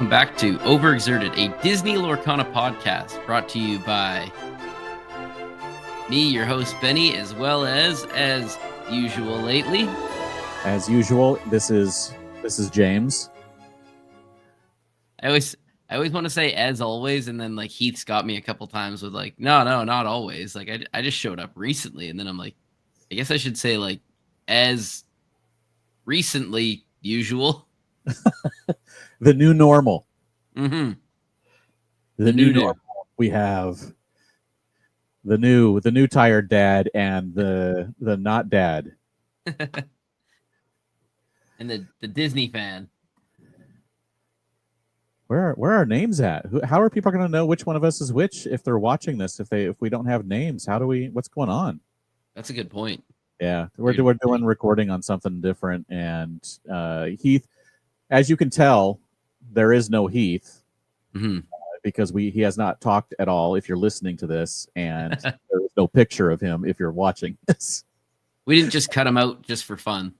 welcome back to Overexerted, a Disney Lorcana podcast brought to you by me, your host, Benny, as well as usual lately. As usual, this is James. I always want to say as always, and then like Heath's got me a couple times with like, no, not always. Like I just showed up recently, and then I'm like, I guess I should say like as recently usual. The new normal. Mm-hmm. The new normal. We have the new tired dad and the not dad. And the Disney fan. Where are our names at? How are people going to know which one of us is which if they're watching this? If we don't have names, how do we? What's going on? That's a good point. Yeah, we're doing recording on something different, and Heath, as you can tell, there is no Heath because he has not talked at all. If you're listening to this, and there is no picture of him if you're watching this. We didn't just cut him out just for fun.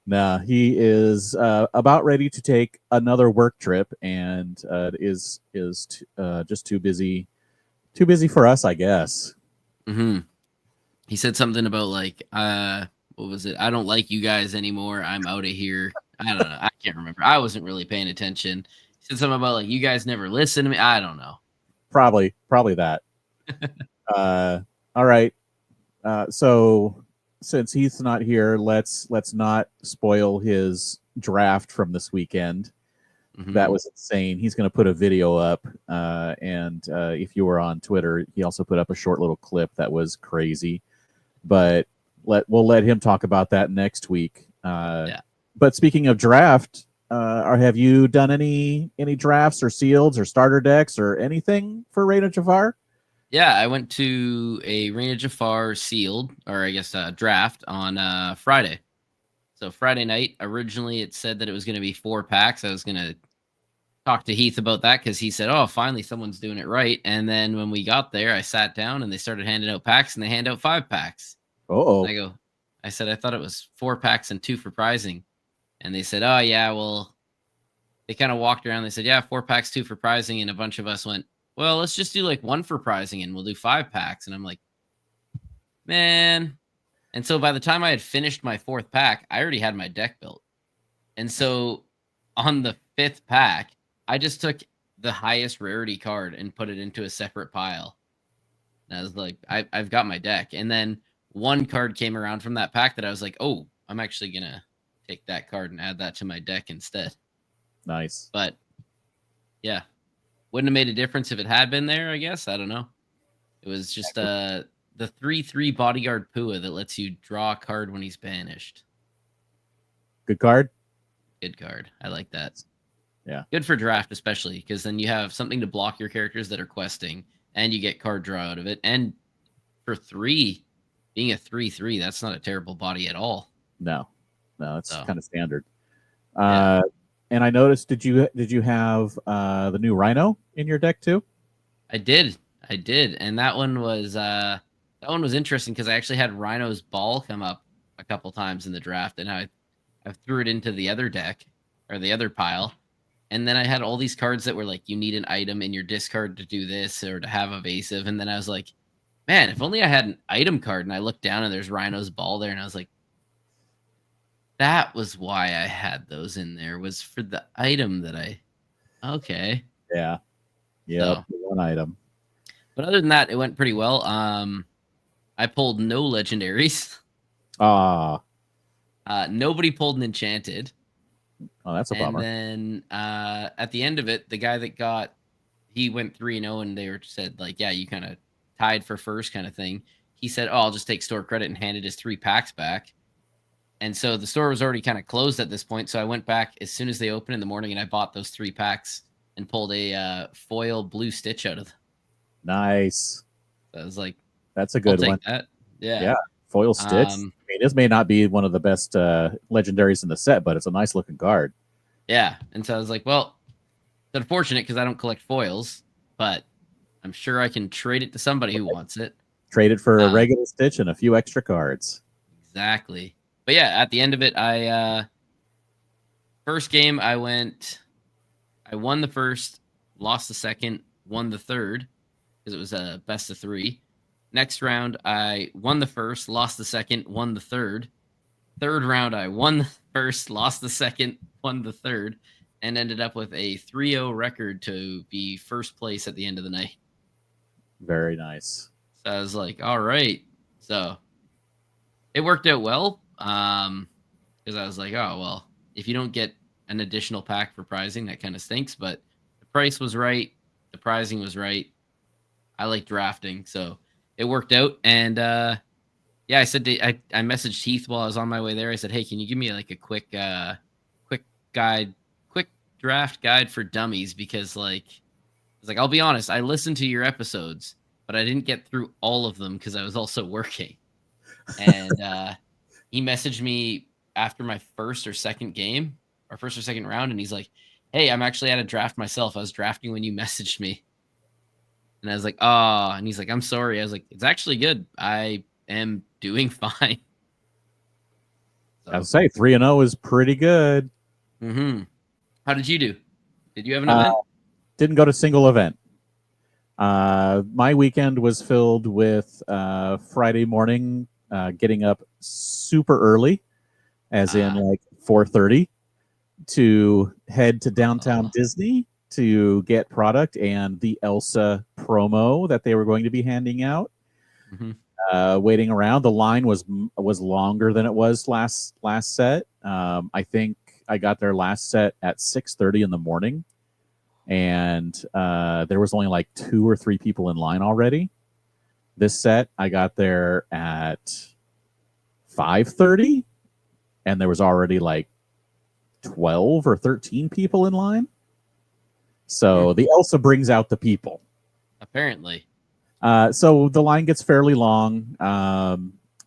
Nah, he is about ready to take another work trip, and is just too busy for us, I guess. Mm-hmm. He said something about like, what was it? I don't like you guys anymore. I'm out of here. I don't know. I can't remember. I wasn't really paying attention. He said something about like, you guys never listen to me. I don't know. Probably that. All right. So since Heath's not here, let's not spoil his draft from this weekend. Mm-hmm. That was insane. He's going to put a video up, and if you were on Twitter, he also put up a short little clip that was crazy. But we'll let him talk about that next week. Yeah. But speaking of draft, have you done any drafts or sealeds or starter decks or anything for Reign of Jafar? Yeah, I went to a Reign of Jafar sealed, or I guess draft on Friday. So Friday night, originally it said that it was going to be 4 packs. I was going to talk to Heath about that because he said, oh, finally someone's doing it right. And then when we got there, I sat down and they started handing out packs, and they hand out 5 packs. Oh, I said, I thought it was 4 packs and 2 for prizing. And they said, oh, yeah, well, they kind of walked around. They said, yeah, 4 packs, 2 for prizing. And a bunch of us went, well, let's just do like 1 for prizing and we'll do 5 packs. And I'm like, man. And so by the time I had finished my 4th pack, I already had my deck built. And so on the 5th pack, I just took the highest rarity card and put it into a separate pile. And I was like, I've got my deck. And then one card came around from that pack that I was like, oh, I'm actually going to take that card and add that to my deck instead. Nice. But yeah, wouldn't have made a difference if it had been there, I guess. I don't know. It was just the 3/3 Bodyguard Pua that lets you draw a card when he's banished. Good card? Good card. I like that. Yeah. Good for draft, especially, because then you have something to block your characters that are questing, and you get card draw out of it. And for 3, being a 3/3, that's not a terrible body at all. No, it's kind of standard. Yeah. And I noticed, did you have the new Rhino in your deck too? I did, and that one was interesting because I actually had Rhino's ball come up a couple times in the draft, and I threw it into the other deck or the other pile, and then I had all these cards that were like, you need an item in your discard to do this or to have evasive, and then I was like, man, if only I had an item card. And I looked down and there's Rhino's ball there, and I was like, that was why I had those in there, was for the item that okay. Yeah. So, one item. But other than that, it went pretty well. I pulled no legendaries. Nobody pulled an enchanted. Oh, that's a bummer. And then at the end of it, the guy that he went 3-0, and they said like, yeah, you kind of tied for first kind of thing. He said, oh, I'll just take store credit, and handed his 3 packs back. And so the store was already kind of closed at this point. So I went back as soon as they opened in the morning, and I bought those 3 packs and pulled a foil blue Stitch out of them. Nice. I was like, that's a good one. That. Yeah. Yeah. Foil Stitch. I mean, this may not be one of the best legendaries in the set, but it's a nice looking card. Yeah. And so I was like, well, it's unfortunate because I don't collect foils, but I'm sure I can trade it to somebody who wants it. Trade it for a regular Stitch and a few extra cards. Exactly. But yeah, at the end of it, first game I I won the first, lost the second, won the third because it was a best of 3. Next round, I won the first, lost the second, won the third. Third round, I won the first, lost the second, won the third, and ended up with a 3-0 record to be first place at the end of the night. Very nice. So I was like, all right. So it worked out well. Because I was like, oh well, if you don't get an additional pack for prizing, that kind of stinks. But the price was right, the prizing was right. I like drafting, so it worked out. And yeah, I said I messaged Heath while I was on my way there. I said, hey, can you give me like a quick quick draft guide for dummies? Because like I was like, I'll be honest, I listened to your episodes, but I didn't get through all of them because I was also working. And he messaged me after my first or second round, and he's like, hey, I'm actually at a draft myself. I was drafting when you messaged me. And I was like, oh, and he's like, I'm sorry. I was like, it's actually good. I am doing fine. So, I would say 3-0 is pretty good. Mm-hmm. How did you do? Did you have an event? Didn't go to a single event. My weekend was filled with Friday morning, getting up super early, as in like 4:30, to head to downtown Disney to get product and the Elsa promo that they were going to be handing out. Mm-hmm. Waiting around, the line was longer than it was last set. I think I got there last set at 6:30 in the morning, and there was only like 2 or 3 people in line already. This set, I got there at 5:30, and there was already like 12 or 13 people in line. So the Elsa brings out the people. Apparently. So the line gets fairly long.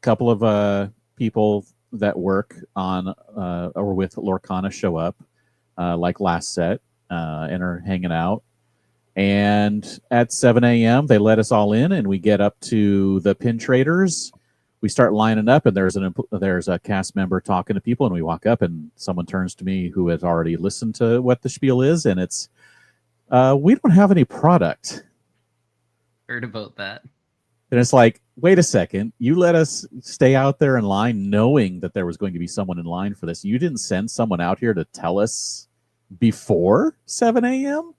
Couple of people that work on or with Lorcana show up, like last set, and are hanging out. And at 7 a.m., they let us all in, and we get up to the pin traders. We start lining up, and there's a cast member talking to people, and we walk up, and someone turns to me who has already listened to what the spiel is, and it's, we don't have any product. Heard about that. And it's like, wait a second, you let us stay out there in line knowing that there was going to be someone in line for this. You didn't send someone out here to tell us before 7 a.m.?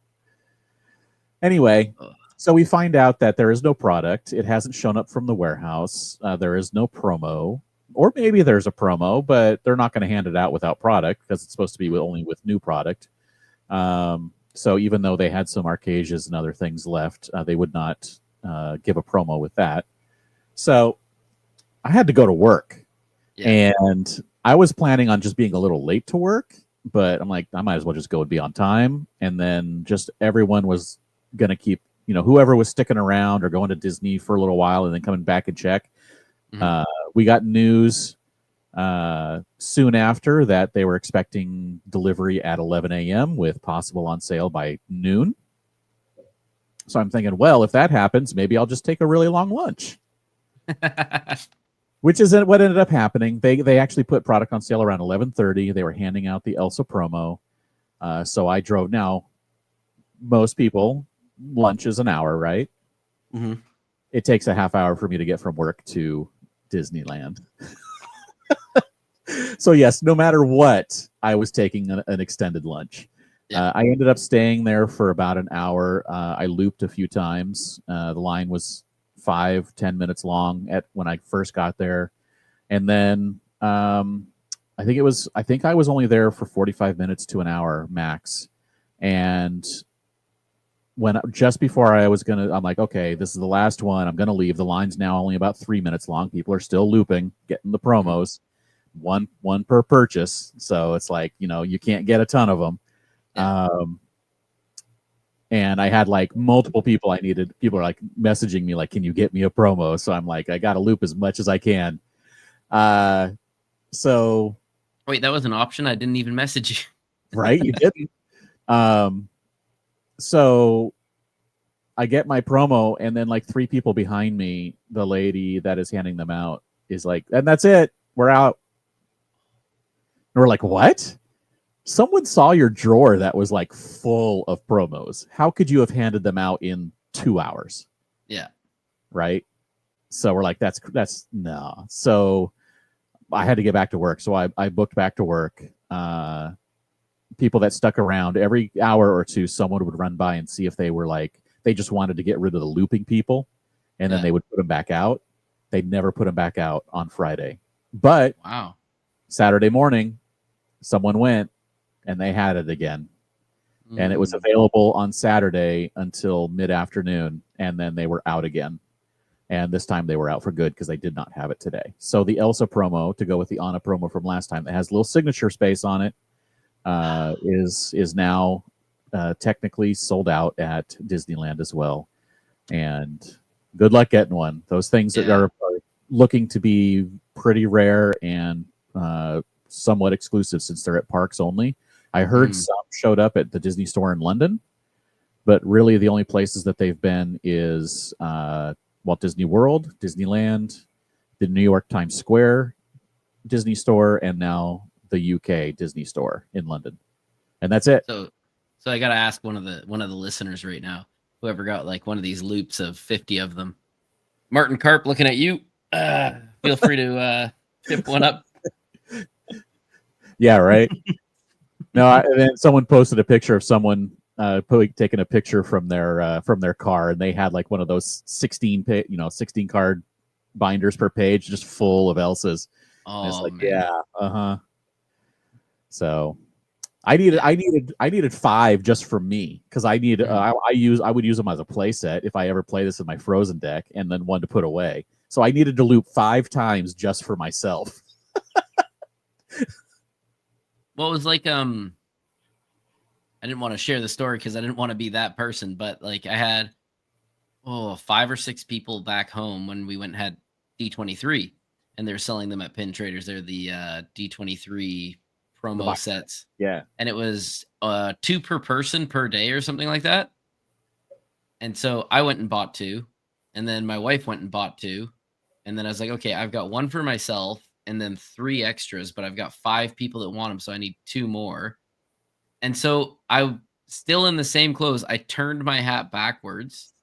Anyway, so we find out that there is no product. It hasn't shown up from the warehouse. There is no promo. Or maybe there's a promo, but they're not going to hand it out without product because it's supposed to be only with new product. So even though they had some Arcasias and other things left, they would not give a promo with that. So I had to go to work. Yeah. And I was planning on just being a little late to work, but I'm like, I might as well just go and be on time. And then just everyone was going to keep, whoever was sticking around or going to Disney for a little while and then coming back and check. Mm-hmm. We got news soon after that they were expecting delivery at 11 a.m. with possible on sale by noon. So I'm thinking, well, if that happens, maybe I'll just take a really long lunch. Which is what ended up happening. They actually put product on sale around 11:30. They were handing out the Elsa promo. So I drove. Now, most people, lunch is an hour, right? Mm-hmm. It takes a half hour for me to get from work to Disneyland. So yes, no matter what, I was taking an extended lunch. Yeah. I ended up staying there for about an hour. I looped a few times. The line was 5-10 minutes long when I first got there, and then I think I was only there for 45 minutes to an hour max. And just before I'm like, okay, this is the last one. I'm gonna leave. The line's now only about 3 minutes long. People are still looping, getting the promos, one per purchase. So it's like, you can't get a ton of them. Yeah. And I had like multiple people I needed. People are like messaging me like, can you get me a promo? So I'm like, I got to loop as much as I can. So wait, that was an option. I didn't even message you. Right? You didn't. So I get my promo, and then like 3 people behind me, the lady that is handing them out is like, and that's it. We're out. And we're like, what? Someone saw your drawer that was like full of promos. How could you have handed them out in 2 hours? Yeah. Right. So we're like, that's no. So I had to get back to work. So I booked back to work. People that stuck around, every hour or two, someone would run by and see if they were like, they just wanted to get rid of the looping people, and then they would put them back out. They'd never put them back out on Friday. But Wow. Saturday morning, someone went and they had it again. And it was available on Saturday until mid-afternoon, and then they were out again. And this time they were out for good because they did not have it today. So the Elsa promo, to go with the Anna promo from last time, that has a little signature space on it, is now technically sold out at Disneyland as well. And good luck getting one. Those things that are looking to be pretty rare and somewhat exclusive since they're at parks only. I heard some showed up at the Disney store in London, but really the only places that they've been is Walt Disney World, Disneyland, the New York Times Square Disney store, and now the UK Disney store in London. And that's it. So I got to ask one of the listeners right now, whoever got like one of these loops of 50 of them. Martin Karp, looking at you. Feel free to tip one up. Yeah, right. No, and then someone posted a picture of someone taking a picture from their car, and they had like one of those 16 card binders per page, just full of Elsas. Oh, and it's like, man. So I needed 5 just for me, because I would use them as a play set if I ever play this in my Frozen deck, and then one to put away. So I needed to loop 5 times just for myself. Well, it was like I didn't want to share the story because I didn't want to be that person, but like I had 5 or 6 people back home when we went and had D23, and they're selling them at Pin Traders. They're the D23 promo sets. Yeah. And it was 2 per person per day or something like that. And so I went and bought 2, and then my wife went and bought 2, and then I was like, okay, I've got 1 for myself and then 3 extras, but I've got 5 people that want them, so I need 2 more. And so I, still in the same clothes, I turned my hat backwards,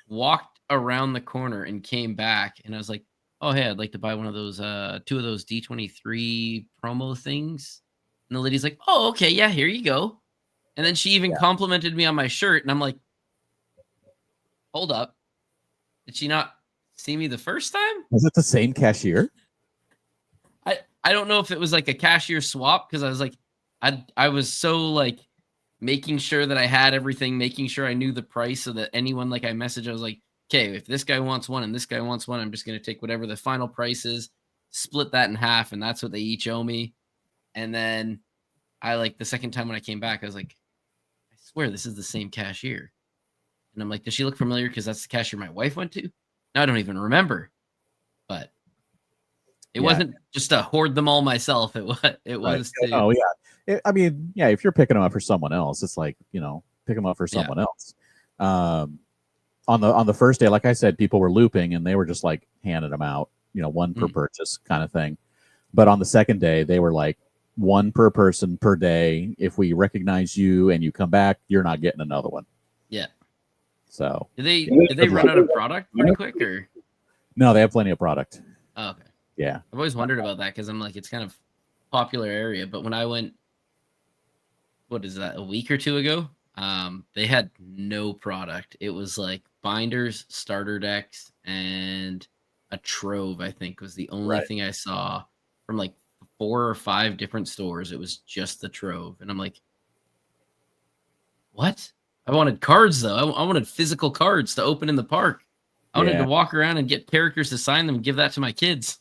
walked around the corner, and came back, and I was like, oh, hey, I'd like to buy one of those 2 of those D23 promo things. And the lady's like, oh, okay, yeah, here you go. And then she even complimented me on my shirt, and I'm like, hold up. Did she not see me the first time? Was it the same cashier? I don't know if it was like a cashier swap, because I was like, I was so like making sure that I had everything, making sure I knew the price, so that anyone like I messaged, I was like, okay, if this guy wants one and this guy wants one, I'm just going to take whatever the final price is, split that in half, and that's what they each owe me. And then I like the second time when I came back, I was like, I swear this is the same cashier. And I'm like, does she look familiar? Because that's the cashier my wife went to. Now I don't even remember. But it wasn't just to hoard them all myself. It was to. Oh yeah. I mean, yeah. If you're picking them up for someone else, it's like, pick them up for someone else. On the first day, like I said, people were looping and they were just like handing them out, 1 per purchase kind of thing. But on the second day, they were like 1 per person per day. If we recognize you and you come back, you're not getting another one. Yeah. So did they run out of product pretty quick, or? No, they have plenty of product. Oh, okay. Yeah. I've always wondered about that, because I'm like, it's kind of popular area. But when I went, what is that, a week or 2 ago, they had no product. It was like binders, starter decks, and a trove, I think, was the only thing I saw from like 4 or 5 different stores. It was just the trove. And I'm like, what? I wanted cards, though. I wanted physical cards to open in the park. I wanted to walk around and get characters to sign them and give that to my kids.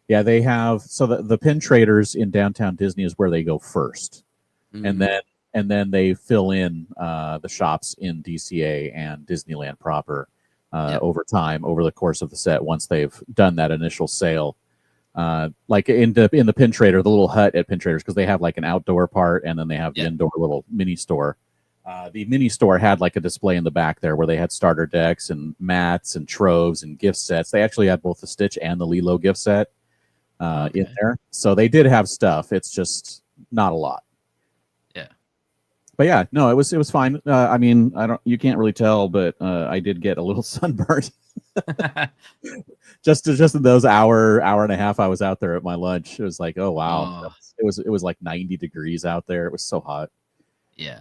Yeah, they have. So the Pin Traders in downtown Disney is where they go first. And then they fill in the shops in DCA and Disneyland proper over time, over the course of the set, once they've done that initial sale. Like in the Pin Trader, the little hut at Pin Traders, because they have like an outdoor part and then they have the indoor little mini store. The mini store had like a display in the back there where they had starter decks and mats and troves and gift sets. They actually had both the Stitch and the Lilo gift set in there. So they did have stuff. It's just not a lot. But yeah, no, it was fine. I mean, you can't really tell, but I did get a little sunburned just in those hour and a half I was out there at my lunch. It was like, oh wow, Oh, it was like 90 degrees out there. It was so hot. yeah.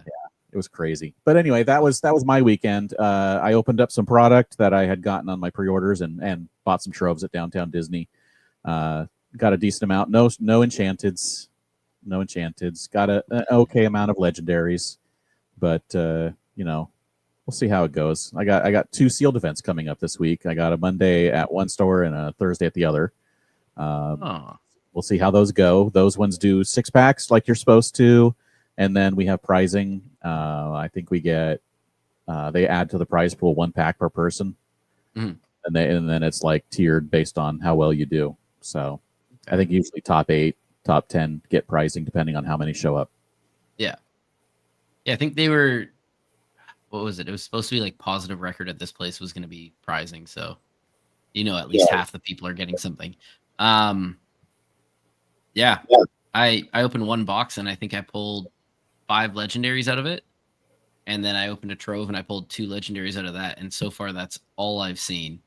It was crazy. But anyway, that was my weekend. I opened up some product that I had gotten on my pre-orders and bought some troves at Downtown Disney. Got a decent amount. No enchanteds. No enchanteds. Got an okay amount of legendaries, but we'll see how it goes. I got 2 sealed events coming up this week. I got a Monday at one store and a Thursday at the other. Oh, We'll see how those go. Those ones do 6-packs like you're supposed to, and then we have pricing. I think we get they add to the prize pool 1 pack per person, Mhm. and then it's like tiered based on how well you do. So I think usually top 8, top 10 get pricing depending on how many show up. yeah. Yeah, I think they were what was it? It was supposed to be like positive record at this place was going to be prizing, so at least half the people are getting something. Um, yeah, I opened 1 box and I think I pulled 5 legendaries out of it, and then I opened a trove and I pulled 2 legendaries out of that, and so far that's all I've seen.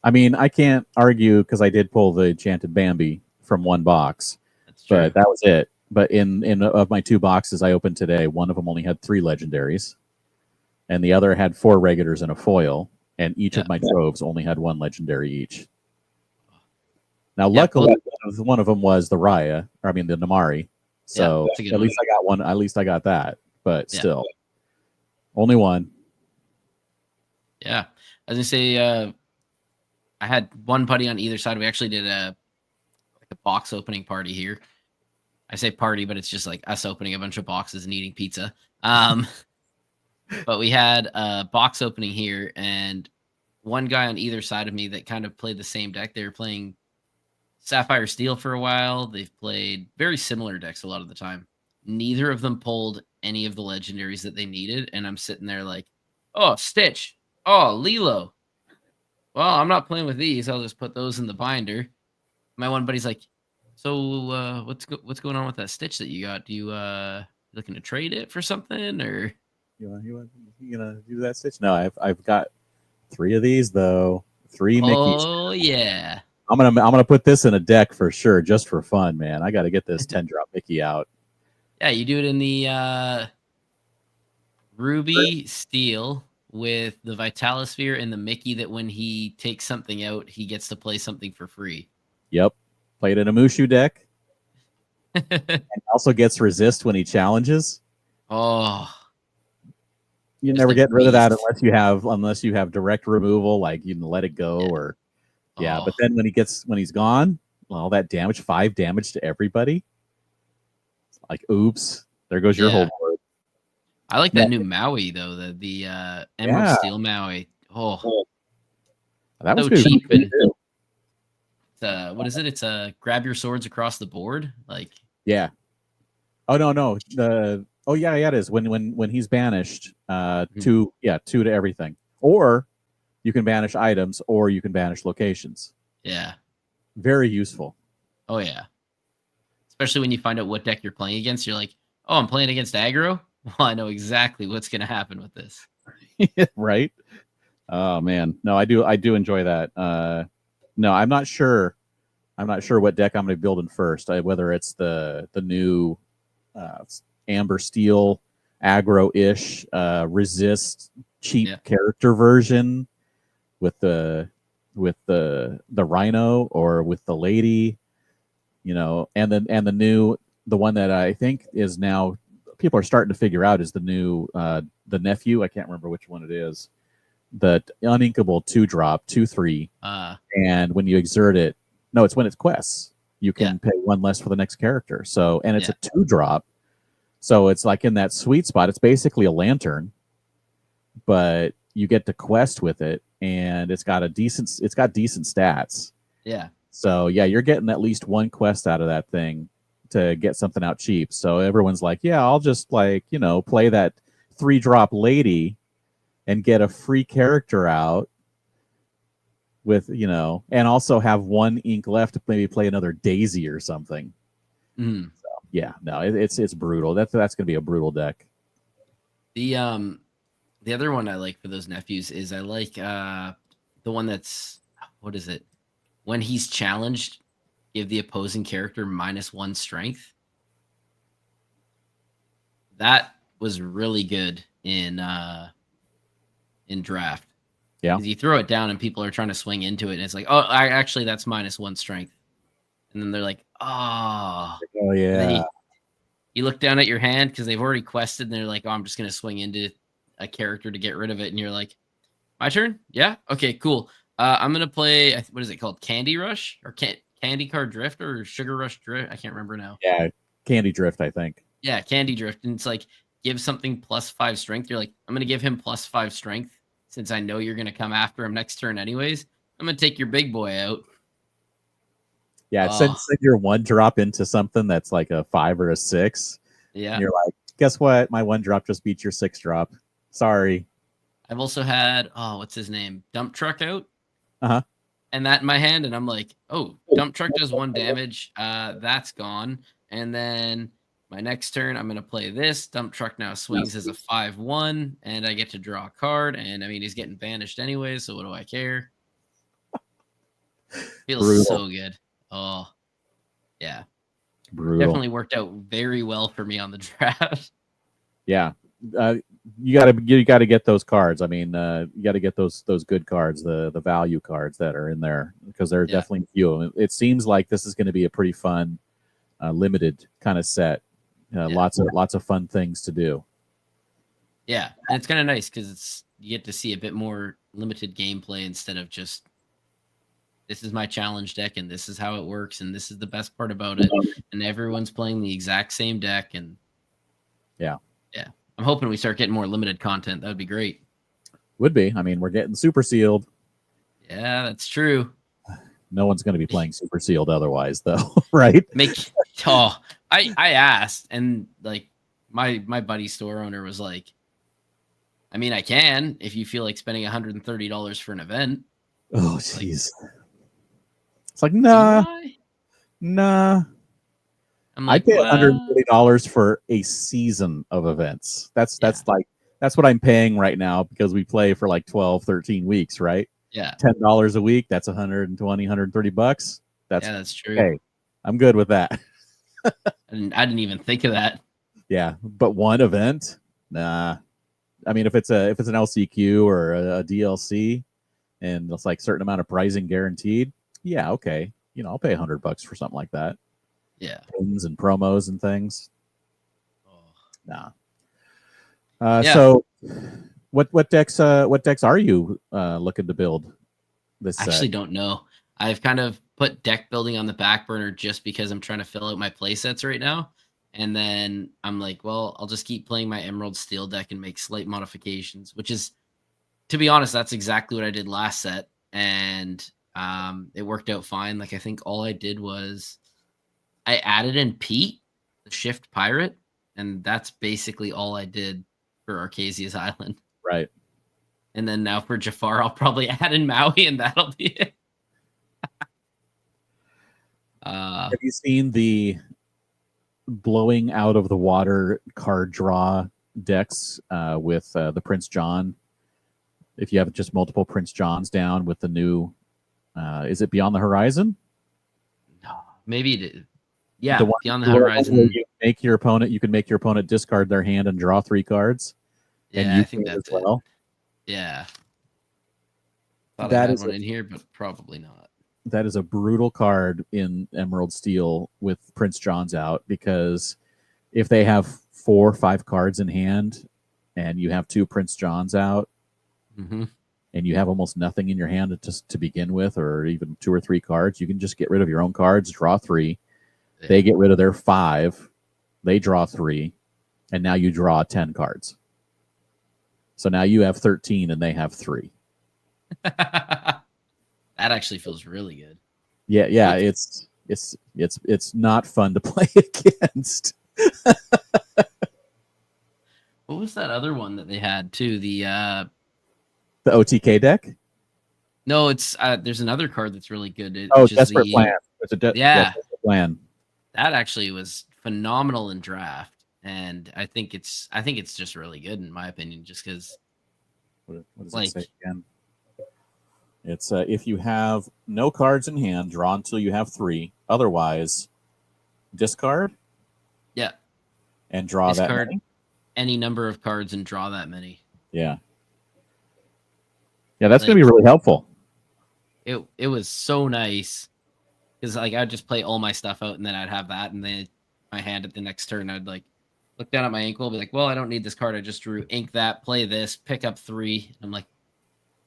I mean, I can't argue because I did pull the Enchanted Bambi from 1 box, That's true. but that was it. But in of my 2 boxes I opened today, one of them only had 3 legendaries, and the other had 4 regulars and a foil, and each of my troves only had 1 legendary each. Now, luckily, one of them was the Raya, or I mean the Namari. So at least I got one. At least I got that. But still, only 1. Yeah, I was gonna say I had 1 buddy on either side. We actually did a box opening party here. I say party, but it's just like us opening a bunch of boxes and eating pizza. But we had a box opening here, and 1 guy on either side of me that kind of played the same deck. They were playing Sapphire Steel for a while. They've played very similar decks a lot of the time. Neither of them pulled any of the legendaries that they needed, and I'm sitting there like, oh, Stitch. Oh, Lilo. Well, I'm not playing with these. I'll just put those in the binder. My one buddy's like, so what's going on with that Stitch that you got? Do you looking to trade it for something, or you gonna do that, Stitch? No, I've got 3 of these though. 3 Mickeys. Oh yeah. I'm gonna put this in a deck for sure, just for fun, man. I got to get this 10-drop Mickey out. Yeah, you do it in the Ruby Steel with the Vitalisphere and the Mickey that when he takes something out, he gets to play something for free. Yep. Played in a Mushu deck. And also gets resist when he challenges. Oh. You never get rid of that unless you have direct removal, like you can let it go or but then when he's gone, all that damage, 5 damage to everybody. Like oops, there goes your whole board. I like that new Maui though, the Emerald Steel Maui. Oh, that was so cheap. And what is it? It's grab your swords across the board. Like Oh no. It is. When he's banished, 2 to everything. Or you can banish items or you can banish locations. Yeah. Very useful. Oh yeah. Especially when you find out what deck you're playing against, you're like, oh, I'm playing against aggro? Well, I know exactly what's going to happen with this. Right? Oh man, no, I do enjoy that. No, I'm not sure what deck I'm going to be building first. Whether it's the new Amber Steel aggro-ish resist cheap character version with the Rhino or with the Lady, and the one that I think is now people are starting to figure out is the new the nephew. I can't remember which one it is. The uninkable 2-drop 2/3, and when you exert it, no, it's when it's quests. You can pay 1 less for the next character. So, and it's a 2-drop, so it's like in that sweet spot. It's basically a lantern, but you get to quest with it, and it's got decent stats. Yeah. So you're getting at least 1 quest out of that thing to get something out cheap. So everyone's like, yeah, I'll just play that 3-drop Lady and get a free character out with, and also have 1 ink left to maybe play another Daisy or something. Mm. So, no, it's brutal. That's going to be a brutal deck. The other one I like for those nephews is I like the one that's what is it? When he's challenged, give the opposing character -1 strength. That was really good in draft. Yeah. Because you throw it down and people are trying to swing into it, and it's like, oh, actually that's -1 strength. And then they're like, oh. Oh And then yeah. you look down at your hand because they've already quested and they're like, oh, I'm just gonna swing into a character to get rid of it. And you're like, my turn? Yeah? Okay, cool. I'm gonna play what is it called? Candy Rush? Or Candy Card Drift or Sugar Rush Drift? I can't remember now. Yeah. Candy Drift, I think. Yeah, Candy Drift. And it's like give something +5 strength. You're like, I'm gonna give him +5 strength since I know you're gonna come after him next turn anyways. I'm gonna take your big boy out. Yeah, Oh, send your 1-drop into something that's like a 5 or a 6. And yeah. you're like, guess what? My 1-drop just beat your 6-drop. Sorry. I've also had what's his name? Dump Truck out. Uh-huh. And that in my hand, and I'm like, oh, Dump Truck does 1 damage. That's gone. And then my next turn, I'm gonna play this. Dump Truck now swings as a 5/1, and I get to draw a card. And I mean, he's getting banished anyway, so what do I care? Feels Brutal. so good. Oh, yeah. Brutal. Definitely worked out very well for me on the draft. Yeah. You gotta get those cards. I mean, you gotta get those good cards, the value cards that are in there, because there are Yeah. definitely a few of them. It seems like this is going to be a pretty fun, limited kind of set. Yeah. Lots of fun things to do. Yeah, and it's kind of nice because you get to see a bit more limited gameplay instead of just this is my challenge deck and this is how it works and this is the best part about it, and everyone's playing the exact same deck. And Yeah. I'm hoping we start getting more limited content. That would be great. Would be. I mean, we're getting super sealed. Yeah, that's true. No one's going to be playing super sealed otherwise, though, right? I asked, and like my buddy store owner was like, I mean, I can if you feel like spending $130 for an event. Oh, jeez. It's like, nah. I'm I like, pay well, $140 for a season of events. That's what I'm paying right now because we play for like 12, 13 weeks, right? yeah, $10 a week. That's 120, 130 bucks. that's true. Okay. I'm good with that. I didn't even think of that. Yeah, but one event, nah. I mean, if it's an LCQ or a DLC, and it's like certain amount of pricing guaranteed, yeah, okay. I'll pay $100 for something like that. Yeah. Pins and promos and things. Oh. Nah. Yeah. So, what decks are you looking to build this I actually don't know. I've kind of put deck building on the back burner just because I'm trying to fill out my play sets right now. And then I'm like, well, I'll just keep playing my Emerald Steel deck and make slight modifications, which is, to be honest, that's exactly what I did last set. And it worked out fine. Like, I think all I did was I added in Pete, the Shift Pirate, and that's basically all I did for Arcasia's Island. Right. And then now for Jafar, I'll probably add in Maui, and that'll be it. Have you seen the blowing out of the water card draw decks with the Prince John? If you have just multiple Prince Johns down with the new, is it Beyond the Horizon? No, maybe it is. Yeah, the one, Beyond the Horizon. You can make your opponent discard their hand and draw 3 cards. Yeah, and you I think can that's as well. Yeah. Thought That I had is one in here, but probably not. That is a brutal card in Emerald Steel with Prince John's out, because if they have 4 or 5 cards in hand and you have 2 Prince Johns out, and you have almost nothing in your hand to begin with, or even 2 or 3 cards, you can just get rid of your own cards, draw 3. Yeah. They get rid of their 5, they draw 3, and now you draw 10 cards. So now you have 13 and they have 3. That actually feels really good. Yeah, it's not fun to play against. What was that other one that they had too? The OTK deck? No, it's there's another card that's really good. Desperate Plan. It's a Desperate Plan. That actually was phenomenal in draft. and I think it's just really good in my opinion, just because What does it say like again? It's if you have no cards in hand, draw until you have 3. Otherwise, discard yeah, and draw that discard many. any number of cards and draw that many. Yeah, yeah, that's going to Like be really helpful. it was so nice because like I'd just play all my stuff out and then I'd have that and then my hand at the next turn I'd like look down at my ankle, be like, well, I don't need this card. I just drew, ink that, play this, pick up 3. I'm like,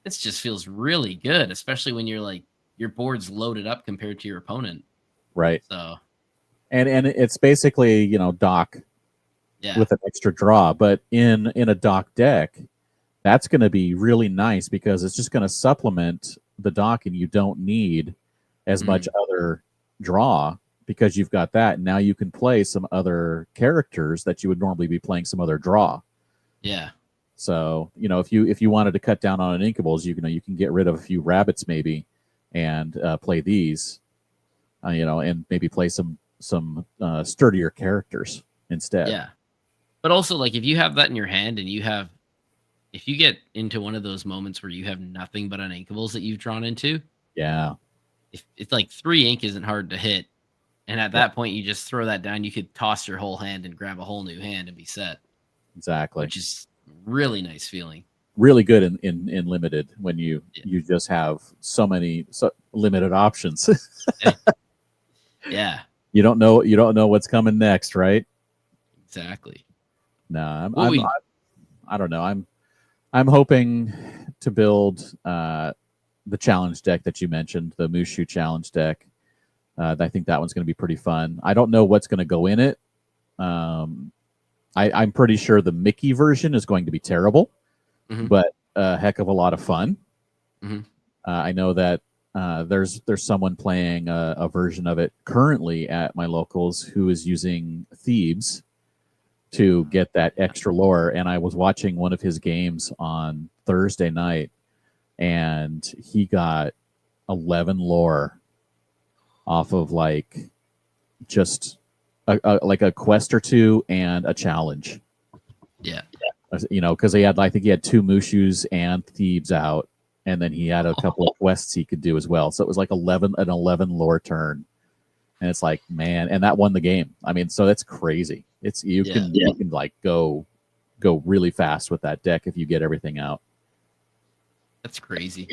this just feels really good, especially when you're like your board's loaded up compared to your opponent. Right. So And it's basically, dock yeah. with an extra draw, but in a dock deck, that's going to be really nice because it's just going to supplement the dock and you don't need as much other draw because you've got that. And now you can play some other characters that you would normally be playing some other draw. Yeah. So, if you wanted to cut down on inkables, you can get rid of a few rabbits maybe and play these, and maybe play some sturdier characters instead. Yeah. But also like if you have that in your hand and if you get into one of those moments where you have nothing but uninkables that you've drawn into, Yeah. if it's like 3 ink isn't hard to hit. And at Yeah. that point you just throw that down, you could toss your whole hand and grab a whole new hand and be set. Exactly. Which is really nice feeling. Really good in limited when you just have so limited options. Yeah. You don't know what's coming next, right? Exactly. No, I don't know. I'm hoping to build the challenge deck that you mentioned, the Mushu challenge deck. I think that one's going to be pretty fun. I don't know what's going to go in it. I'm pretty sure the Mickey version is going to be terrible, but a heck of a lot of fun. I know that there's someone playing a version of it currently at my locals who is using Thebes to get that extra lore. And I was watching one of his games on Thursday night, and he got 11 lore off of like just like a quest or 2 and a challenge. Yeah. Because I think he had 2 Mushus and Thebes out, and then he had a couple of quests he could do as well. So it was like an 11 lore turn, and it's like, man, and that won the game. I mean, so that's crazy. You can like go really fast with that deck if you get everything out. That's crazy.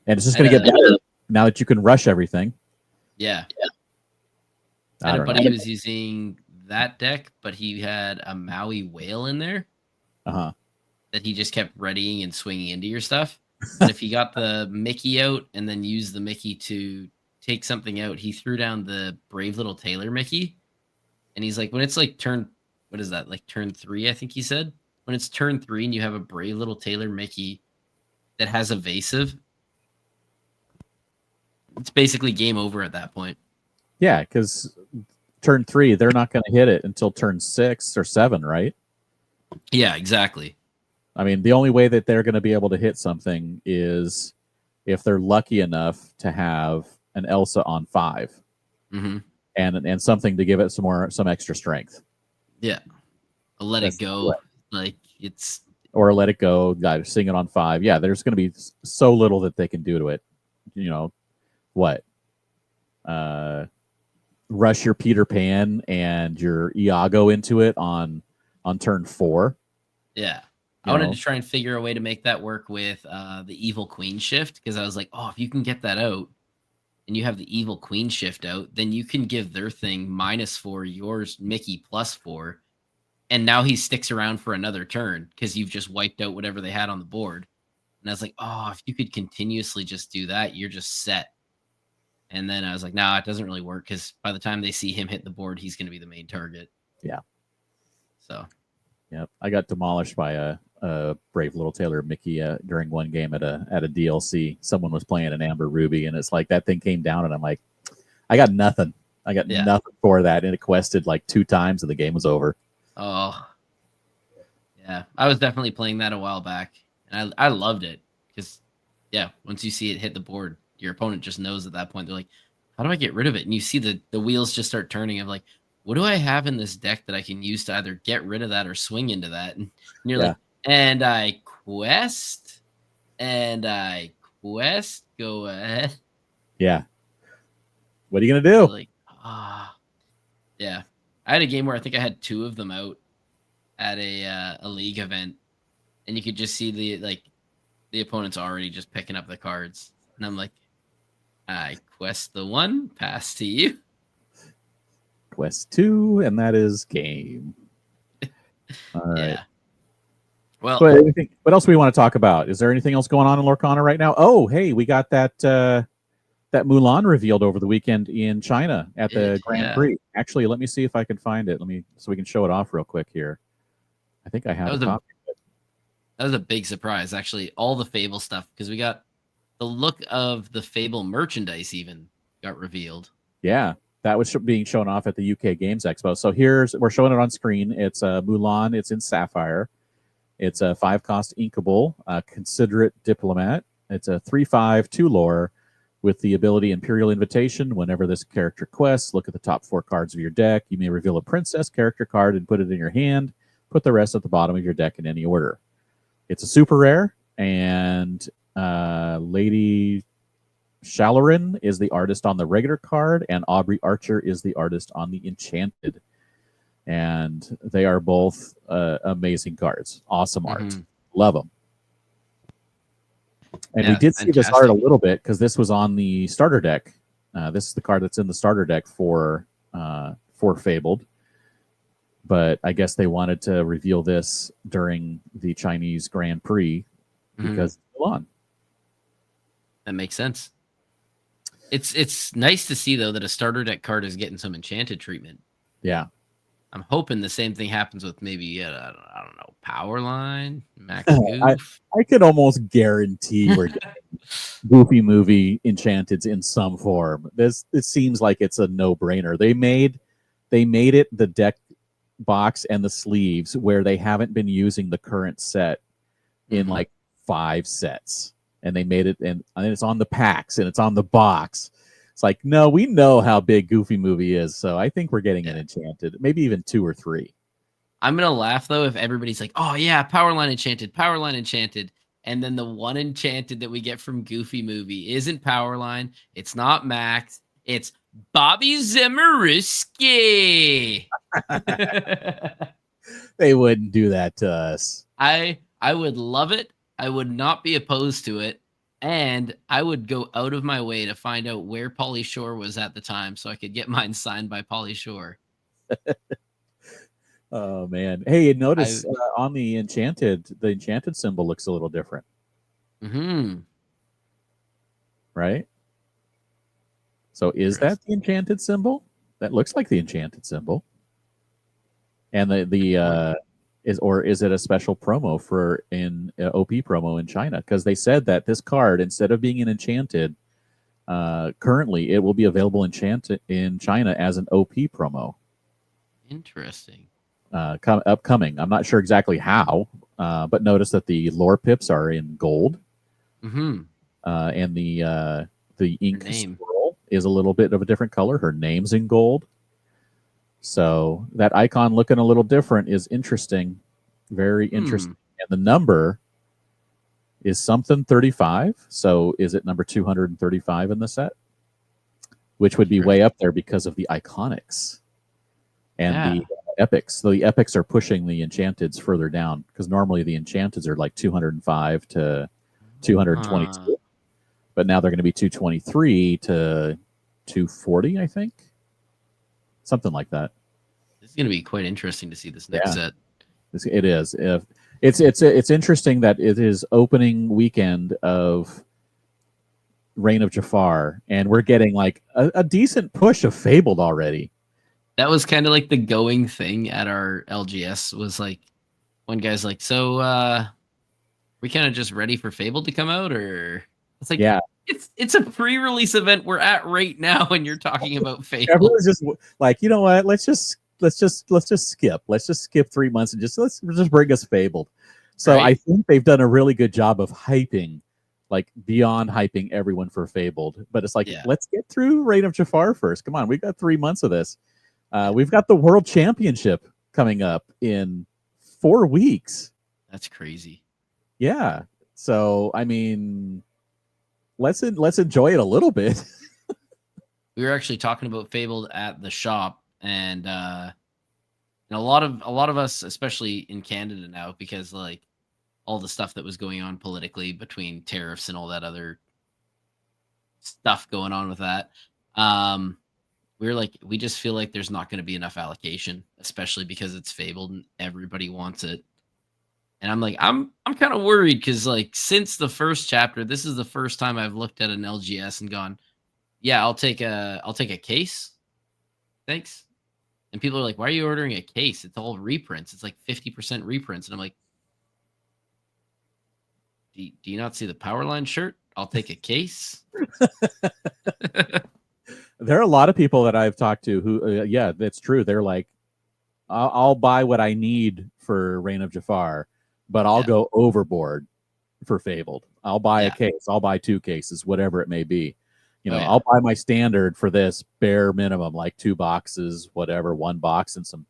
And it's just going to get better now that you can rush everything. Yeah. I had a buddy who was using that deck, but he had a Maui whale in there. That he just kept readying and swinging into your stuff. But if he got the Mickey out and then used the Mickey to take something out, he threw down the Brave Little Tailor Mickey. And he's like, when it's like turn 3, I think he said. When it's turn 3 and you have a Brave Little Tailor Mickey that has evasive, it's basically game over at that point. Yeah, because turn 3, they're not going to hit it until turn 6 or 7, right? Yeah, exactly. I mean, the only way that they're going to be able to hit something is if they're lucky enough to have an Elsa on 5, and something to give it some extra strength. Yeah, let it go. Like it's or let it go. Guys, sing it on 5. Yeah, there's going to be so little that they can do to it. What? Rush your Peter Pan and your Iago into it on turn 4. Yeah. I wanted to try and figure a way to make that work with the Evil Queen shift, because I was like, oh, if you can get that out and you have the Evil Queen shift out, then you can give their thing -4, yours Mickey +4, and now he sticks around for another turn because you've just wiped out whatever they had on the board. And I was like, oh, if you could continuously just do that, you're just set. And then I was like, nah, it doesn't really work because by the time they see him hit the board, he's going to be the main target. Yeah. So. Yeah, I got demolished by a Brave Little Tailor Mickey during one game at a DLC. Someone was playing an Amber Ruby, and it's like that thing came down, and I'm like, I got nothing. I got nothing for that, and it quested like 2 times, and the game was over. Oh, yeah. I was definitely playing that a while back, and I loved it because, yeah, once you see it hit the board, your opponent just knows at that point. They're like, how do I get rid of it? And you see the wheels just start turning of like, what do I have in this deck that I can use to either get rid of that or swing into that? And you're Yeah. like, and I quest, go ahead. Yeah. What are you gonna You're do? like, yeah. I had a game where I think I had 2 of them out at a league event, and you could just see the opponent's already just picking up the cards, and I'm like, I quest the 1, pass to you. Quest 2, and that is game. All right. Yeah. Well, But anything, what else do we want to talk about? Is there anything else going on in Lorcana right now? Oh, hey, we got that that Mulan revealed over the weekend in China at the Grand yeah. Prix. Actually, let me see if I can find it. So we can show it off real quick here. I think I have a copy. That was a big surprise, actually. All the Fable stuff, because we got the look of the Fable merchandise even got revealed. Yeah, that was being shown off at the UK Games Expo. So we're showing it on screen. It's Mulan. It's in Sapphire. It's a 5-cost inkable, Considerate Diplomat. It's a 3/5 2 lore with the ability Imperial Invitation. Whenever this character quests, look at the top 4 cards of your deck. You may reveal a princess character card and put it in your hand. Put the rest at the bottom of your deck in any order. It's a super rare, and Lady Shalarin is the artist on the regular card, and Aubrey Archer is the artist on the Enchanted. And they are both amazing cards. Awesome art. Mm-hmm. Love them. And Yeah, we did see fantastic. this art a little bit because this was on the starter deck. This is the card that's in the starter deck for Fabled. But I guess they wanted to reveal this during the Chinese Grand Prix because it's Mulan. That makes sense. It's nice to see though that a starter deck card is getting some Enchanted treatment. Yeah. I'm hoping the same thing happens with maybe I don't know, Powerline, Max Goof. I could almost guarantee we're getting Goofy Movie Enchanteds in some form. It seems like it's a no-brainer. They made it the deck box and the sleeves where they haven't been using the current set in like 5 sets, and they made it, and it's on the packs and it's on the box. It's like, no, we know how big Goofy Movie is, so I think we're getting an Enchanted, maybe even 2 or 3. I'm gonna laugh though if everybody's like, "Oh yeah, Powerline Enchanted," and then the one Enchanted that we get from Goofy Movie isn't Powerline, it's not Max, it's Bobby Zemeriski. They wouldn't do that to us. I would love it. I would not be opposed to it. And I would go out of my way to find out where Pauly Shore was at the time so I could get mine signed by Pauly Shore. Oh, man. Hey, notice on the Enchanted symbol looks a little different. Mm-hmm. Right? So is that the Enchanted symbol? That looks like the Enchanted symbol. And is it a special promo for in OP promo in China? Because they said that this card, instead of being an Enchanted, currently it will be available in China as an OP promo. Interesting. Upcoming. I'm not sure exactly how, but notice that the lore pips are in gold. Mm-hmm. And the ink swirl is a little bit of a different color. Her name's in gold. So that icon looking a little different is interesting. Very interesting. And the number is something 35. So is it number 235 in the set? Which would be way up there because of the iconics and the epics. So the epics are pushing the Enchanteds further down because normally the Enchanteds are like 205 to 222. But now they're going to be 223 to 240, I think. Something like that. This is going to be quite interesting to see this next set. It is. It's interesting that it is opening weekend of Reign of Jafar, and we're getting like a decent push of Fabled already. That was kind of like the going thing at our LGS was like, one guy's like, so we kind of just ready for Fabled to come out, or it's like, yeah, it's a pre-release event we're at right now, and you're talking about Fabled. Everyone's just like, you know what? Let's just skip. Let's just skip 3 months and let's bring us Fabled. So I think they've done a really good job of hyping, like beyond hyping everyone for Fabled. But it's like, let's get through Reign of Jafar first. Come on, we got 3 months of this. We've got the World Championship coming up in 4 weeks. That's crazy. Yeah. So I mean, let's enjoy it a little bit. We were actually talking about Fabled at the shop, and a lot of us, especially in Canada now, because like all the stuff that was going on politically between tariffs and all that other stuff going on with that. We were like, we just feel like there's not going to be enough allocation, especially because it's Fabled and everybody wants it. And I'm like, I'm kind of worried because like since the first chapter, this is the first time I've looked at an LGS and gone, yeah, I'll take a case, thanks. And people are like, why are you ordering a case? It's all reprints. It's like 50% reprints. And I'm like, do you not see the Powerline shirt? I'll take a case. There are a lot of people that I've talked to who, yeah, that's true. They're like, I'll buy what I need for Reign of Jafar, but I'll go overboard for Fabled. I'll buy a case. I'll buy 2 cases, whatever it may be. You know, I'll buy my standard for this bare minimum, like 2 boxes, whatever, 1 box and some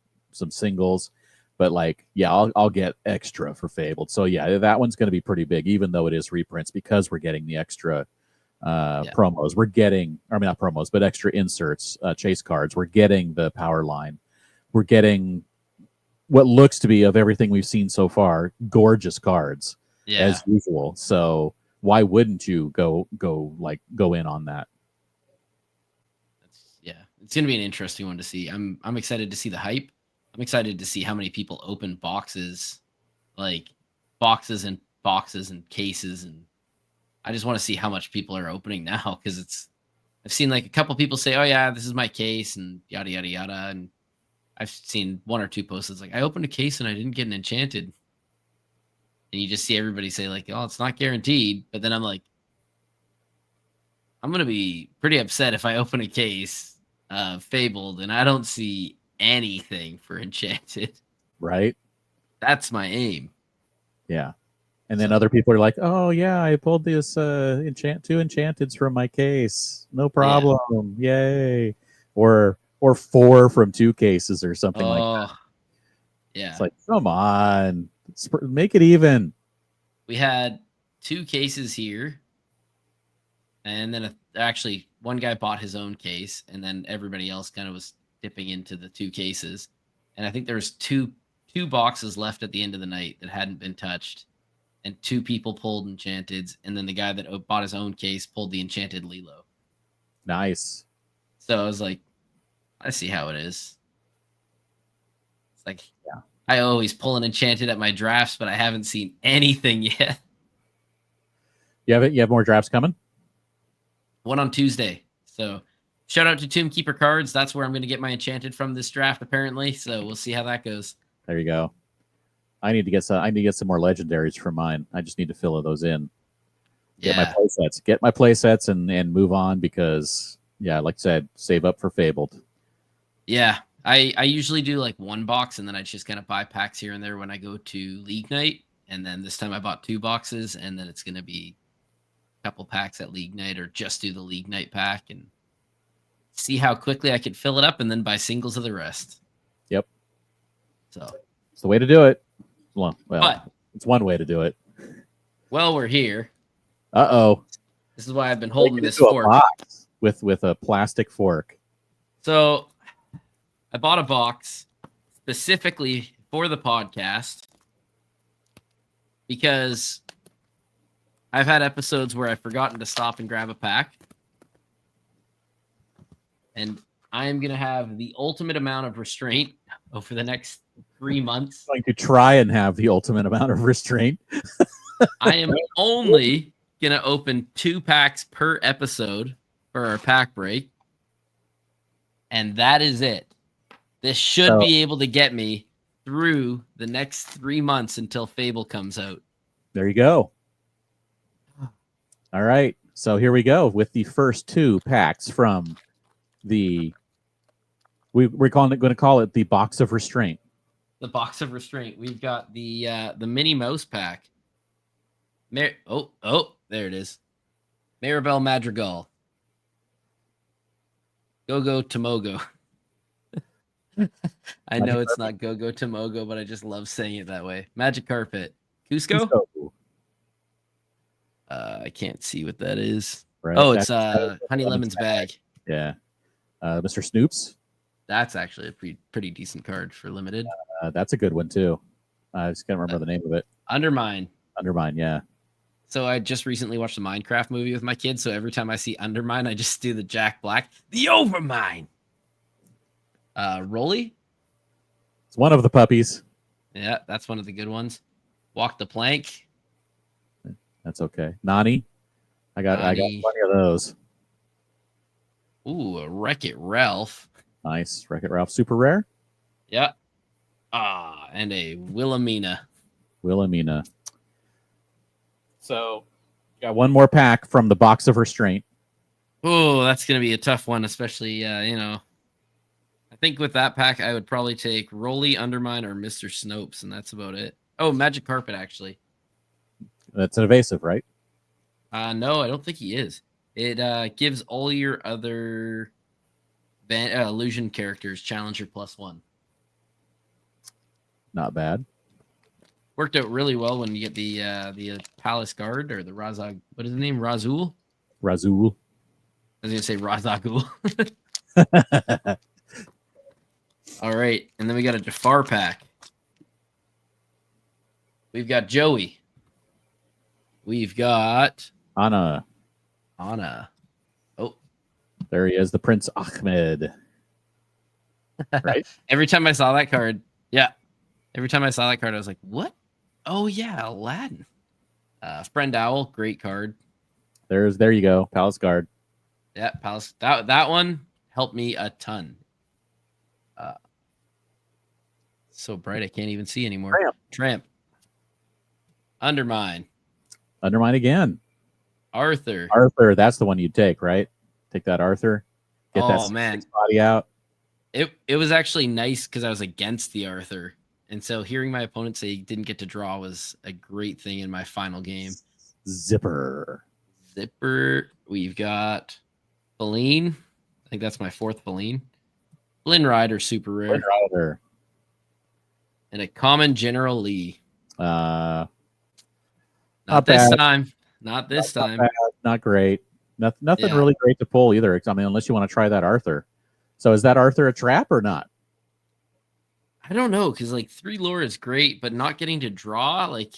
singles. But like, yeah, I'll get extra for Fabled. So yeah, that one's going to be pretty big, even though it is reprints, because we're getting the extra promos. We're getting, I mean, not promos, but extra inserts, chase cards. We're getting the power line. We're getting what looks to be, of everything we've seen so far, gorgeous cards as usual. So why wouldn't you go in on that? It's gonna be an interesting one to see. I'm excited to see the hype. I'm excited to see how many people open boxes, like boxes and boxes and cases, and I just want to see how much people are opening now, because I've seen like a couple people say, oh yeah, this is my case and yada yada yada, and I've seen 1 or 2 posts that's like, I opened a case and I didn't get an enchanted. And you just see everybody say like, oh, it's not guaranteed. But then I'm like, I'm going to be pretty upset if I open a case Fabled and I don't see anything for enchanted. Right. That's my aim. Yeah. And then other people are like, oh yeah, I pulled this 2 enchanteds from my case. No problem. Yay. Or 4 from 2 cases or something like that. Yeah. It's like, come on. Make it even. We had 2 cases here. And then actually one guy bought his own case, and then everybody else kind of was dipping into the 2 cases. And I think there was two boxes left at the end of the night that hadn't been touched. And 2 people pulled enchanteds, and then the guy that bought his own case pulled the enchanted Lilo. Nice. So I was like, I see how it is. It's like, I always pull an enchanted at my drafts, but I haven't seen anything yet. You have more drafts coming? One on Tuesday. So shout out to Tomb Keeper Cards. That's where I'm going to get my enchanted from this draft, apparently. So we'll see how that goes. There you go. I need to get some more legendaries for mine. I just need to fill those in. Get my play sets and move on, because like I said, save up for Fabled. Yeah. I usually do like 1 box, and then I just kind of buy packs here and there when I go to League Night. And then this time I bought 2 boxes, and then it's going to be a couple packs at League Night, or just do the League Night pack and see how quickly I could fill it up, and then buy singles of the rest. Yep. So it's the way to do it. Well, but, it's one way to do it. Well, we're here. Uh-oh. This is why I've been holding this fork. Box with a plastic fork. So I bought a box specifically for the podcast, because I've had episodes where I've forgotten to stop and grab a pack. And I am going to have the ultimate amount of restraint over the next 3 months. I'm going to try and have the ultimate amount of restraint. I am only going to open 2 packs per episode for our pack break. And that is it. This should be able to get me through the next 3 months until Fable comes out. There you go. All right. So here we go with the first 2 packs from we're going to call it the Box of Restraint. The Box of Restraint. We've got the Minnie Mouse pack. There it is. Maribel Madrigal. Go Tomogo. I Magic know it's Carpet. not Go-Go Tomogo, but I just love saying it that way. Magic Carpet. Cusco? Cusco. I can't see what that is. Right. Oh, it's That is Honey Lemon's Lemon's bag. Yeah. Mr. Snoops. That's actually a pretty decent card for limited. That's a good one too. I just can't remember the name of it. Undermine. Undermine. Yeah. So I just recently watched the Minecraft movie with my kids. So every time I see Undermine, I just do the Jack Black, the Overmine. Rolly. It's one of the puppies. Yeah, that's one of the good ones. Walk the Plank. That's okay. Nani. I got Nani. plenty of those. Ooh, a Wreck-It Ralph. Nice. Wreck-It Ralph super rare. Yeah. And a Wilhelmina. Wilhelmina. So got one more pack from the box of restraint. Oh, that's gonna be a tough one, especially I think with that pack I would probably take Rolly, Undermine, or Mr. Snopes, and that's about it. Oh, Magic Carpet actually. That's an evasive, right? No, I don't think he is. It gives all your other illusion characters Challenger +1. Not bad. Worked out really well when you get the Palace Guard or the Razag. What is his name? Razul. Razul. I was gonna say Razagul. All right, and then we got a Jafar pack. We've got Joey. We've got Anna. Oh, there he is, the Prince Ahmed. Right? Every time I saw that card, every time I saw that card, I was like, "What? Oh yeah, Aladdin." Friend Owl, great card. There you go, Palace Guard. Yeah, Palace. That one helped me a ton. So bright I can't even see anymore. Tramp. Undermine. Undermine again. Arthur. That's the one you'd take, right? Take that Arthur. Get that man. body out. It was actually nice because I was against the Arthur. And so hearing my opponent say he didn't get to draw was a great thing in my final game. Zipper. We've got Feline. I think that's my fourth Feline. Flynn Rider, super rare. Flynn Rider. And a common General Lee. Not this bad. time. Not this time. Not great. Nothing really great to pull either. I mean, unless you want to try that Arthur. So is that Arthur a trap or not? I don't know, because like 3 lore is great, but not getting to draw, like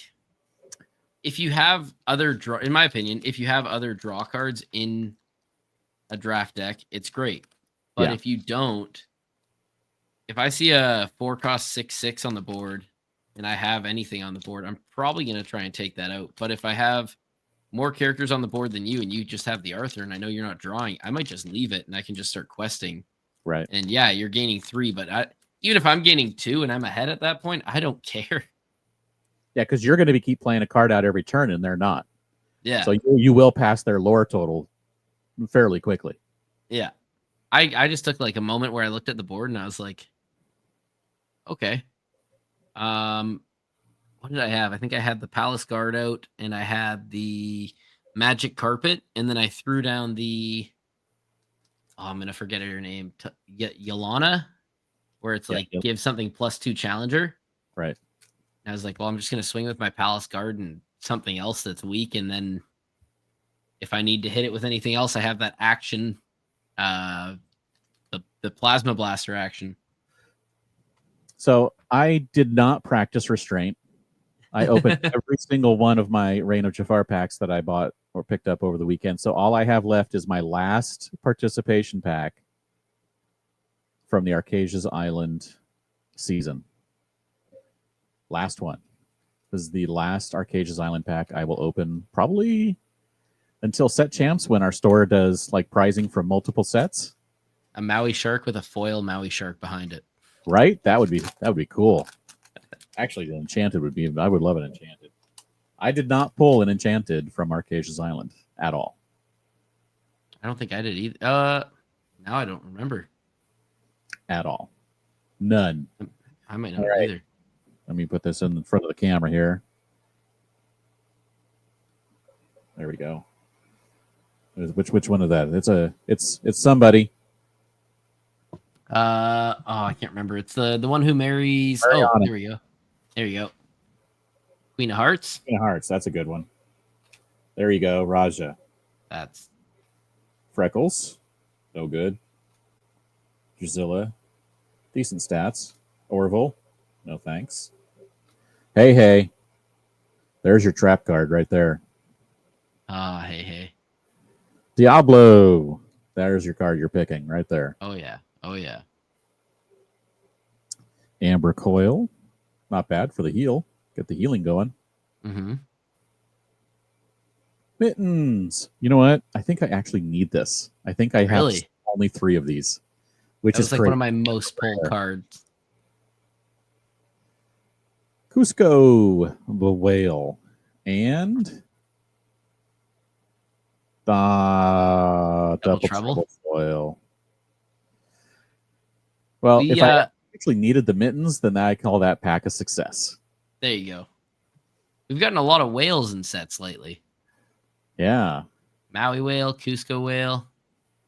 if you have other draw, in my opinion, if you have other draw cards in a draft deck, it's great. But if you don't, if I see a 4-cost 6/6 on the board and I have anything on the board, I'm probably going to try and take that out. But if I have more characters on the board than you and you just have the Arthur and I know you're not drawing, I might just leave it and I can just start questing. Right. And yeah, you're gaining 3, but even if I'm gaining 2 and I'm ahead at that point, I don't care. Yeah, because you're going to keep playing a card out every turn and they're not. Yeah. So you will pass their lore total fairly quickly. Yeah. I just took like a moment where I looked at the board and I was like, okay. What did I have? I think I had the Palace Guard out and I had the Magic Carpet, and then I threw down the I'm gonna forget her name. Yolana, where it's like give something +2 challenger. Right. And I was like, well, I'm just gonna swing with my Palace Guard and something else that's weak, and then if I need to hit it with anything else, I have that action, the Plasma Blaster action. So I did not practice restraint. I opened every single one of my Reign of Jafar packs that I bought or picked up over the weekend. So all I have left is my last participation pack from the Arcasia's Island season. Last one. This is the last Arcasia's Island pack I will open probably until set champs, when our store does like prizing from multiple sets. A Maui shark with a foil Maui shark behind it. Right? That would be cool. Actually, the enchanted would be. I would love an enchanted. I did not pull an enchanted from Arcasia's Island at all. I don't think I did either. Now I don't remember. At all. None. I might not either. Let me put this in front of the camera here. There we go. Which one of that? It's somebody. I can't remember. It's the one who marries. Oh, Mariana. there we go. There you go. Queen of Hearts. Queen of Hearts. That's a good one. There you go. Raja. That's Freckles. No good. Drusilla. Decent stats. Orville. No thanks. Hey. There's your trap card right there. hey. Diablo. There's your card you're picking right there. Oh yeah. Amber Coil. Not bad for the heal. Get the healing going. Mm-hmm. Mittens. You know what? I think I actually need this. I think I have Really? only 3 of these, which That is was like crazy. one of my most pulled cards. Cusco, the whale, and the double trouble foil. Well, if I actually needed the mittens, then I call that pack a success. There you go. We've gotten a lot of whales in sets lately. Yeah. Maui whale, Cusco whale.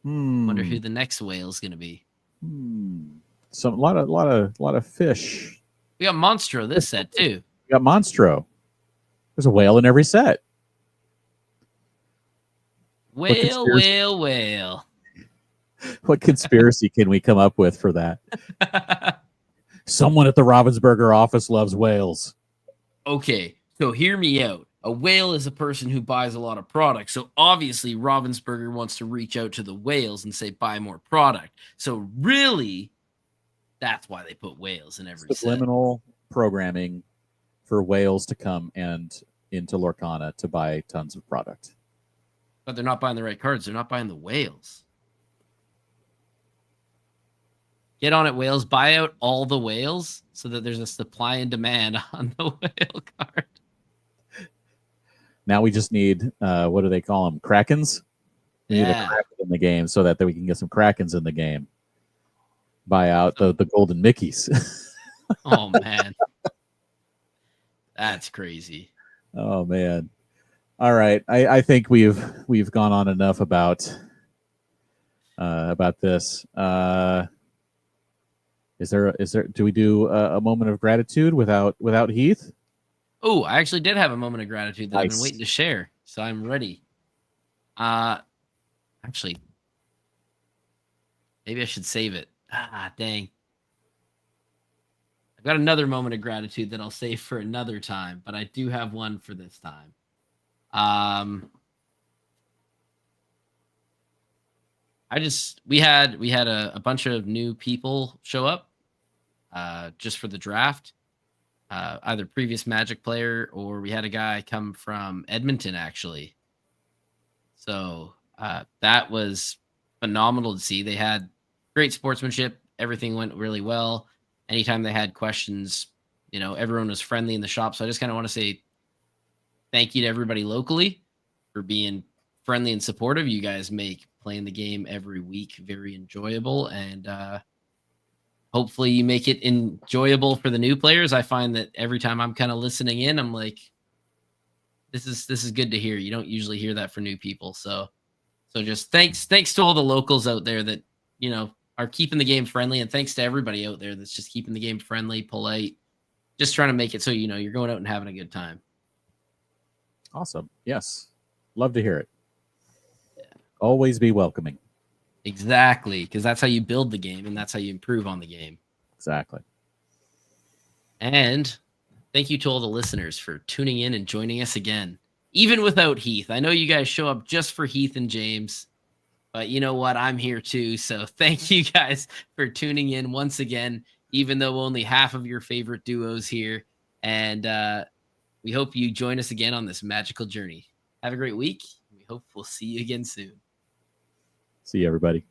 Wonder who the next whale is going to be. Some a lot of fish. We got Monstro this set too. We got Monstro. There's a whale in every set. Whale. What conspiracy can we come up with for that? Someone at the Ravensburger office loves whales. Okay, so hear me out. A whale is a person who buys a lot of product. So obviously Ravensburger wants to reach out to the whales and say, buy more product. So really, that's why they put whales in every subliminal programming for whales to come and into Lorcana to buy tons of product. But they're not buying the right cards. They're not buying the whales. Get on it, whales. Buy out all the whales so that there's a supply and demand on the whale card. Now we just need, what do they call them? Krakens? We need a Kraken in the game so that we can get some Krakens in the game. Buy out the golden Mickeys. Oh, man. That's crazy. Oh, man. All right. I think we've gone on enough about this. Do we do a moment of gratitude without Heath? Oh, I actually did have a moment of gratitude that I've been waiting to share, so I'm ready. Actually, maybe I should save it. Dang. I've got another moment of gratitude that I'll save for another time, but I do have one for this time. We had a bunch of new people show up just for the draft. Either previous Magic player or we had a guy come from Edmonton, actually. So that was phenomenal to see. They had great sportsmanship. Everything went really well. Anytime they had questions, everyone was friendly in the shop. So I just kind of want to say thank you to everybody locally for being friendly and supportive. You guys make playing the game every week very enjoyable, and hopefully you make it enjoyable for the new players. I find that every time I'm kind of listening in, I'm like, this is good to hear. You don't usually hear that for new people. So just thanks to all the locals out there that, are keeping the game friendly, and thanks to everybody out there that's just keeping the game friendly, polite, just trying to make it so, you're going out and having a good time. Awesome. Yes. Love to hear it. Yeah. Always be welcoming. Exactly, because that's how you build the game, and that's how you improve on the game. Exactly. And thank you to all the listeners for tuning in and joining us again, even without Heath. I know you guys show up just for Heath and James, but you know what? I'm here too. So thank you guys for tuning in once again, even though only half of your favorite duos here. And we hope you join us again on this magical journey. Have a great week. We hope we'll see you again soon. See you, everybody.